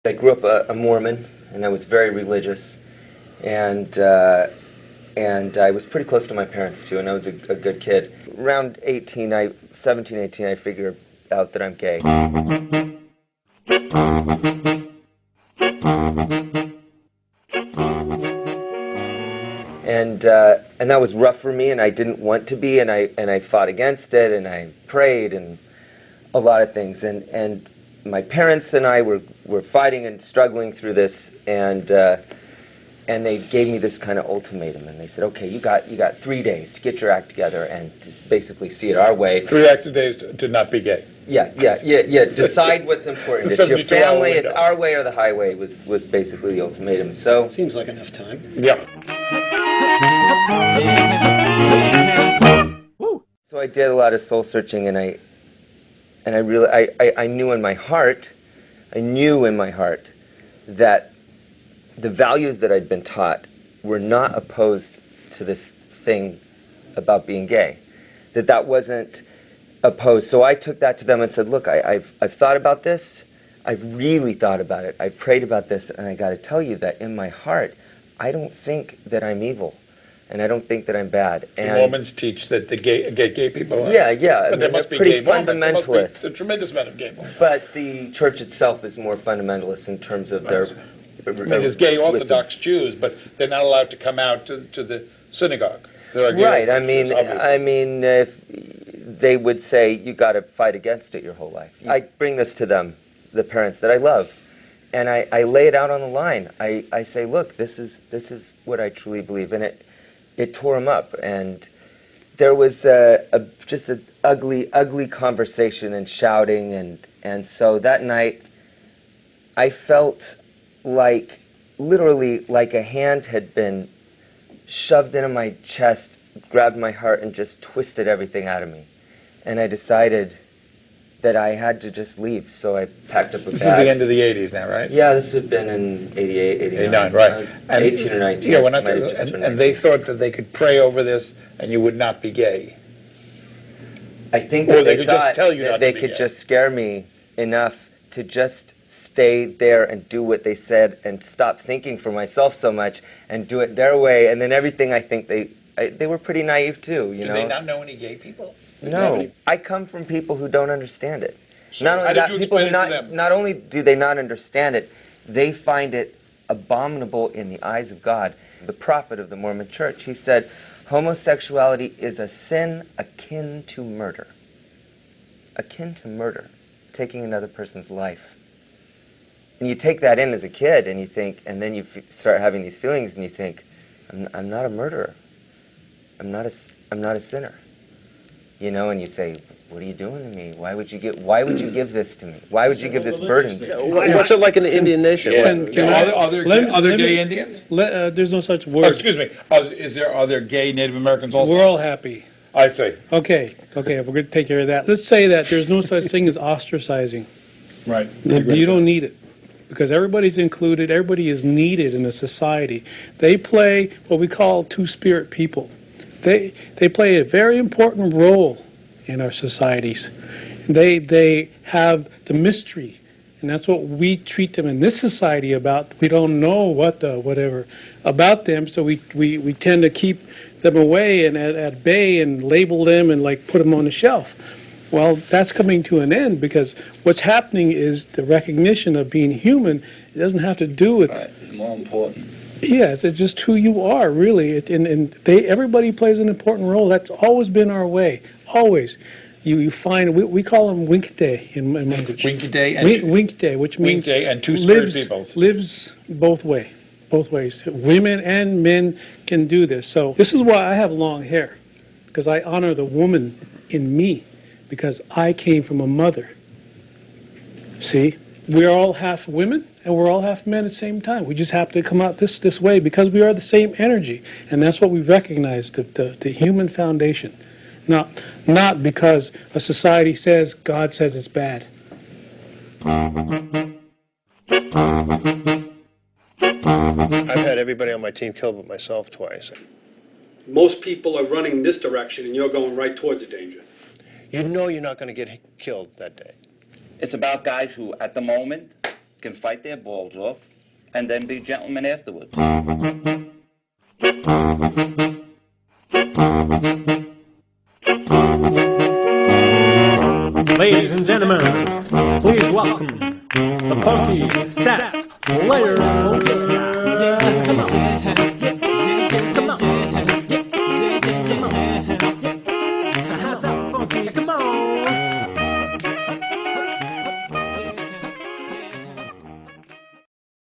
I grew up a Mormon, and I was very religious, and I was pretty close to my parents too, and I was a good kid. Around 17, 18, I figured out that I'm gay. And that was rough for me, and I didn't want to be, and I fought against it, and I prayed, and a lot of things, and my parents and I were fighting and struggling through this, and they gave me this kind of ultimatum, and they said, okay, you got 3 days to get your act together and just basically see it our way. 3 active days to not be gay. Yeah. Decide what's important. It's your family, it's our way or the highway was basically the ultimatum. So seems like enough time. Yeah. So I did a lot of soul searching, and I knew in my heart that the values that I'd been taught were not opposed to this thing about being gay. That wasn't opposed. So I took that to them and said, look, I've thought about this. I've really thought about it. I've prayed about this, and I got to tell you that in my heart, I don't think that I'm evil, and I don't think that I'm bad. And the Mormons teach that the gay people are. Yeah. But there must be pretty gay Mormons. There must fundamentalist. be a tremendous amount of gay Mormons. But the church itself is more fundamentalist in terms of their... I mean, there's gay Orthodox Jews, but they're not allowed to come out to the synagogue. There are gay right. Jews, I mean, if they would say you got to fight against it your whole life. I bring this to them, the parents that I love, and I lay it out on the line. I say, look, this is what I truly believe, and it tore them up, and there was just an ugly conversation and shouting, and so that night I felt like, literally, like a hand had been shoved into my chest, grabbed my heart, and just twisted everything out of me. And I decided that I had to just leave, so I packed up a bag. This is the end of the 80s now, right? Yeah, this had been in 88, 89. Right. I was 18 or 19. Yeah, and they thought that they could pray over this and you would not be gay. I think that they could thought just tell you that not to be they could gay. just scare me enough to just stay there and do what they said and stop thinking for myself so much and do it their way. And then everything, I think they were pretty naive too, you know. Do they not know any gay people? No. I come from people who don't understand it. So how did you explain it to them? Not only do they not understand it, they find it abominable in the eyes of God. The prophet of the Mormon church, he said, homosexuality is a sin akin to murder. Akin to murder. Taking another person's life. And you take that in as a kid, and you think, and then you start having these feelings, and you think, I'm not a murderer. I'm not a sinner. You know, and you say, what are you doing to me? Why would you give this to me? Why would you give this burden to me? What's it like in the Indian nation? Other gay Indians? There's no such word. Oh, excuse me. Are there gay Native Americans also? We're all happy. I see. Okay, we're going to take care of that. Let's say that there's no such thing as ostracizing. Right. You don't need it. Because everybody's included, everybody is needed in a society. They play what we call two-spirit people. They play a very important role in our societies. They have the mystery, and that's what we treat them in this society about. We don't know whatever about them, so we tend to keep them away and at bay and label them and like put them on the shelf. Well, that's coming to an end because what's happening is the recognition of being human. It doesn't have to do with... Right. It's more important. Yes, it's just who you are, really. Everybody plays an important role. That's always been our way, always. You find, we call them Winkte in language. Winkte? Winkte, which means... Winkte and two-spirit peoples. Lives both ways. Women and men can do this. So this is why I have long hair, because I honor the woman in me. Because I came from a mother. See? We're all half women and we're all half men at the same time. We just have to come out this way because we are the same energy. And that's what we recognize, the human foundation. Not because a society says, God says it's bad. I've had everybody on my team killed but myself twice. Most people are running this direction and you're going right towards the danger. You know you're not going to get killed that day. It's about guys who, at the moment, can fight their balls off and then be gentlemen afterwards. Ladies and gentlemen, please welcome the Punky Sass Player.